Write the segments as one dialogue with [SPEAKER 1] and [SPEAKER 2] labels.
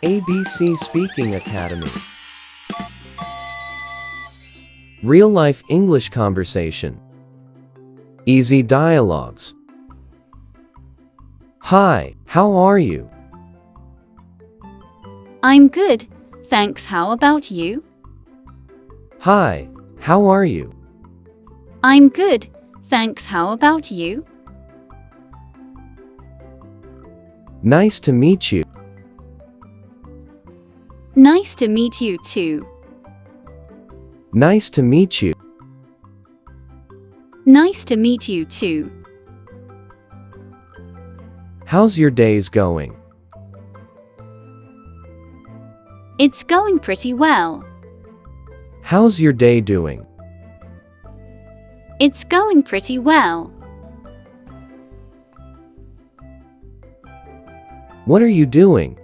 [SPEAKER 1] ABC Speaking Academy. Real-life English conversation. Easy dialogues. Hi, how are you?
[SPEAKER 2] I'm good, thanks. How about you?
[SPEAKER 1] Hi, how are you?
[SPEAKER 2] I'm good, thanks. How about you?
[SPEAKER 1] Nice to meet you.
[SPEAKER 2] Nice to meet you too.
[SPEAKER 1] Nice to meet you.
[SPEAKER 2] Nice to meet you too.
[SPEAKER 1] How's your days going?
[SPEAKER 2] It's going pretty well.
[SPEAKER 1] How's your day doing?
[SPEAKER 2] It's going pretty well.
[SPEAKER 1] What are you doing?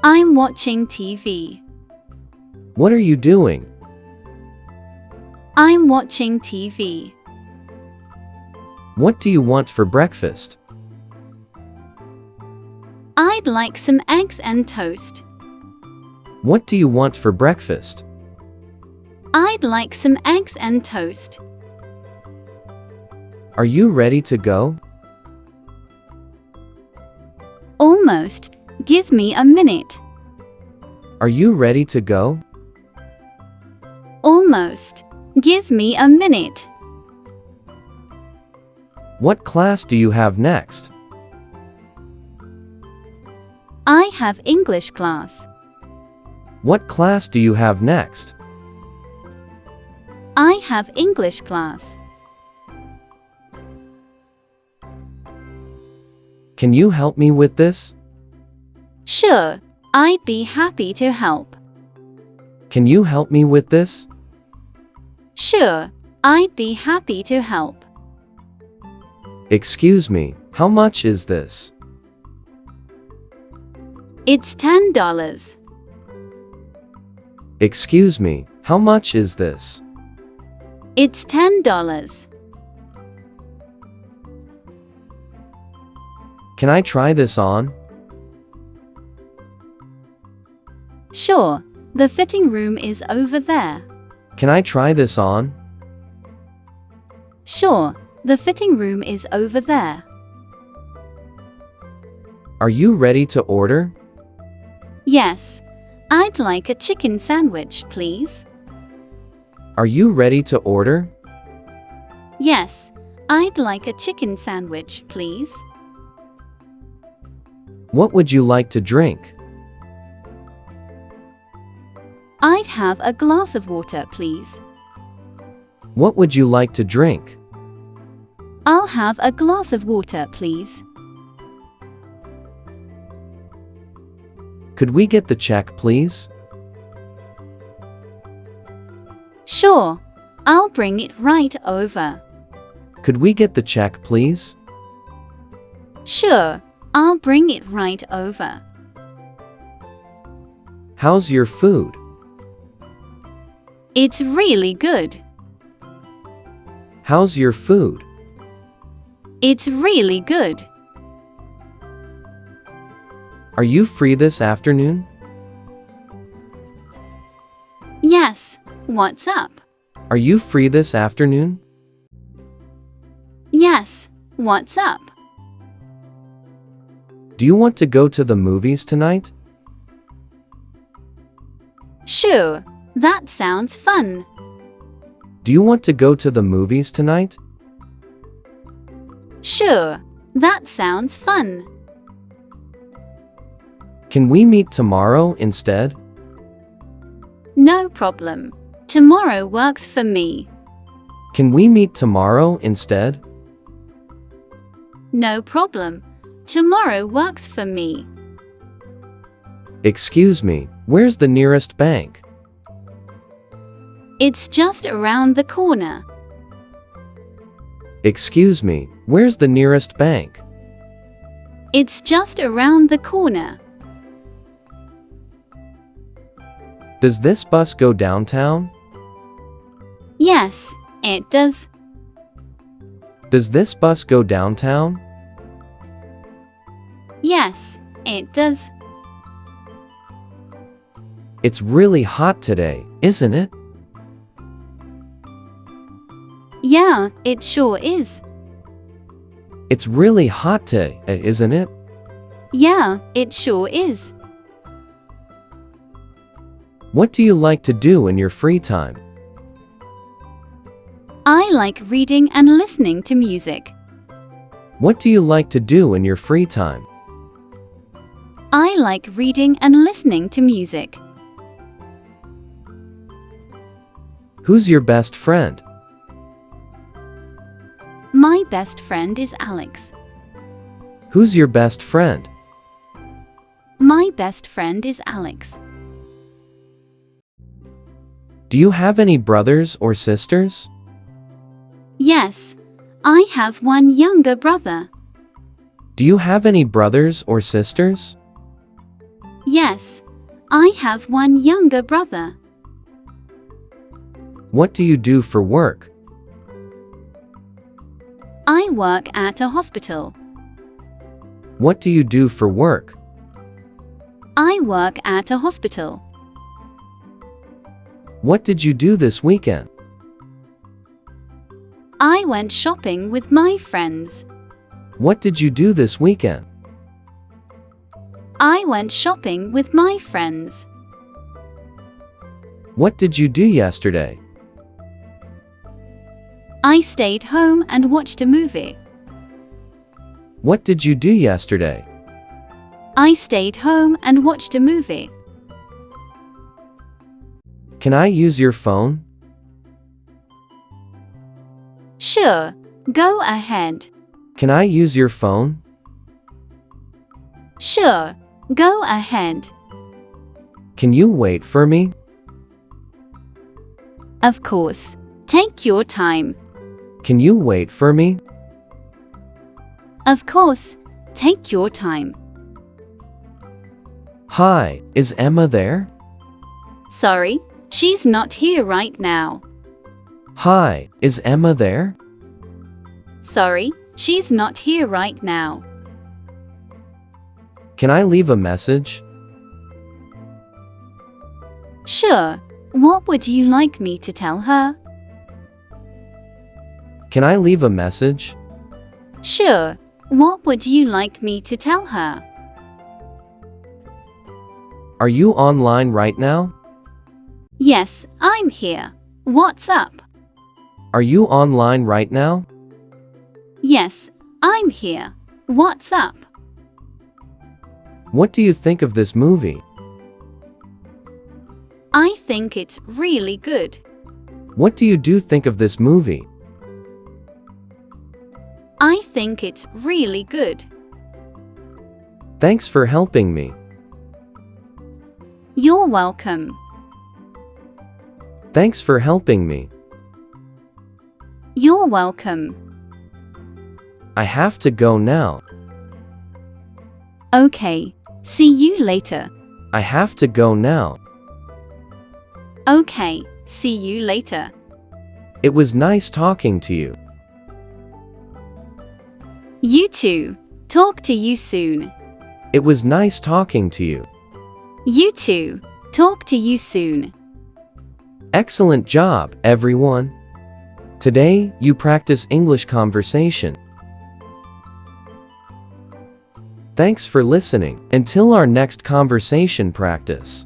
[SPEAKER 2] I'm watching TV.
[SPEAKER 1] What are you doing?
[SPEAKER 2] I'm watching TV.
[SPEAKER 1] What do you want for breakfast?
[SPEAKER 2] I'd like some eggs and toast.
[SPEAKER 1] What do you want for breakfast?
[SPEAKER 2] I'd like some eggs and toast.
[SPEAKER 1] Are you ready to go?
[SPEAKER 2] Almost. Give me a minute.
[SPEAKER 1] Are you ready to go?
[SPEAKER 2] Almost. Give me a minute.
[SPEAKER 1] What class do you have next?
[SPEAKER 2] I have English class.
[SPEAKER 1] What class do you have next?
[SPEAKER 2] I have English class.
[SPEAKER 1] Can you help me with this?
[SPEAKER 2] Sure, I'd be happy to help.
[SPEAKER 1] Can you help me with this?
[SPEAKER 2] Sure, I'd be happy to help.
[SPEAKER 1] Excuse me, how much is this?
[SPEAKER 2] It's $10.
[SPEAKER 1] Excuse me, how much is this?
[SPEAKER 2] It's $10.
[SPEAKER 1] Can I try this on?
[SPEAKER 2] Sure, the fitting room is over there.
[SPEAKER 1] Can I try this on?
[SPEAKER 2] Sure, the fitting room is over there.
[SPEAKER 1] Are you ready to order?
[SPEAKER 2] Yes, I'd like a chicken sandwich, please.
[SPEAKER 1] Are you ready to order?
[SPEAKER 2] Yes, I'd like a chicken sandwich, please.
[SPEAKER 1] What would you like to drink?
[SPEAKER 2] I'd have a glass of water, please.
[SPEAKER 1] What would you like to drink?
[SPEAKER 2] I'll have a glass of water, please.
[SPEAKER 1] Could we get the check, please?
[SPEAKER 2] Sure, I'll bring it right over.
[SPEAKER 1] Could we get the check, please?
[SPEAKER 2] Sure, I'll bring it right over.
[SPEAKER 1] How's your food?
[SPEAKER 2] It's really good.
[SPEAKER 1] How's your food?
[SPEAKER 2] It's really good.
[SPEAKER 1] Are you free this afternoon?
[SPEAKER 2] Yes, what's up?
[SPEAKER 1] Are you free this afternoon?
[SPEAKER 2] Yes, what's up?
[SPEAKER 1] Do you want to go to the movies tonight?
[SPEAKER 2] Sure, that sounds fun.
[SPEAKER 1] Do you want to go to the movies tonight?
[SPEAKER 2] Sure, that sounds fun.
[SPEAKER 1] Can we meet tomorrow instead?
[SPEAKER 2] No problem. Tomorrow works for me.
[SPEAKER 1] Can we meet tomorrow instead?
[SPEAKER 2] No problem. Tomorrow works for me.
[SPEAKER 1] Excuse me, where's the nearest bank?
[SPEAKER 2] It's just around the corner.
[SPEAKER 1] Excuse me, where's the nearest bank?
[SPEAKER 2] It's just around the corner.
[SPEAKER 1] Does this bus go downtown?
[SPEAKER 2] Yes, it does.
[SPEAKER 1] Does this bus go downtown?
[SPEAKER 2] Yes, it does.
[SPEAKER 1] It's really hot today, isn't it?
[SPEAKER 2] Yeah, it sure is.
[SPEAKER 1] It's really hot today, isn't it?
[SPEAKER 2] Yeah, it sure is.
[SPEAKER 1] What do you like to do in your free time?
[SPEAKER 2] I like reading and listening to music.
[SPEAKER 1] What do you like to do in your free time?
[SPEAKER 2] I like reading and listening to music.
[SPEAKER 1] Who's your best friend?
[SPEAKER 2] My best friend is Alex.
[SPEAKER 1] Who's your best friend?
[SPEAKER 2] My best friend is Alex.
[SPEAKER 1] Do you have any brothers or sisters?
[SPEAKER 2] Yes, I have one younger brother.
[SPEAKER 1] Do you have any brothers or sisters?
[SPEAKER 2] Yes, I have one younger brother.
[SPEAKER 1] What do you do for work?
[SPEAKER 2] I work at a hospital.
[SPEAKER 1] What do you do for work?
[SPEAKER 2] I work at a hospital.
[SPEAKER 1] What did you do this weekend?
[SPEAKER 2] I went shopping with my friends.
[SPEAKER 1] What did you do this weekend?
[SPEAKER 2] I went shopping with my friends.
[SPEAKER 1] What did you do yesterday?
[SPEAKER 2] I stayed home and watched a movie.
[SPEAKER 1] What did you do yesterday?
[SPEAKER 2] I stayed home and watched a movie.
[SPEAKER 1] Can I use your phone?
[SPEAKER 2] Sure, go ahead.
[SPEAKER 1] Can I use your phone?
[SPEAKER 2] Sure, go ahead.
[SPEAKER 1] Can you wait for me?
[SPEAKER 2] Of course. Take your time.
[SPEAKER 1] Can you wait for me?
[SPEAKER 2] Of course. Take your time.
[SPEAKER 1] Hi, is Emma there?
[SPEAKER 2] Sorry, she's not here right now.
[SPEAKER 1] Hi, is Emma there?
[SPEAKER 2] Sorry, she's not here right now.
[SPEAKER 1] Can I leave a message?
[SPEAKER 2] Sure. What would you like me to tell her?
[SPEAKER 1] Can I leave a message?
[SPEAKER 2] Sure. What would you like me to tell her?
[SPEAKER 1] Are you online right now?
[SPEAKER 2] Yes, I'm here. What's up?
[SPEAKER 1] Are you online right now?
[SPEAKER 2] Yes, I'm here. What's up?
[SPEAKER 1] What do you think of this movie?
[SPEAKER 2] I think it's really good.
[SPEAKER 1] What do you think of this movie?
[SPEAKER 2] I think it's really good.
[SPEAKER 1] Thanks for helping me.
[SPEAKER 2] You're welcome.
[SPEAKER 1] Thanks for helping me.
[SPEAKER 2] You're welcome.
[SPEAKER 1] I have to go now.
[SPEAKER 2] Okay. See you later.
[SPEAKER 1] I have to go now.
[SPEAKER 2] Okay. See you later.
[SPEAKER 1] It was nice talking to you.
[SPEAKER 2] You too. Talk to you soon.
[SPEAKER 1] It was nice talking to you.
[SPEAKER 2] You too. Talk to you soon.
[SPEAKER 1] Excellent job, everyone. Today, you practice English conversation. Thanks for listening. Until our next conversation practice.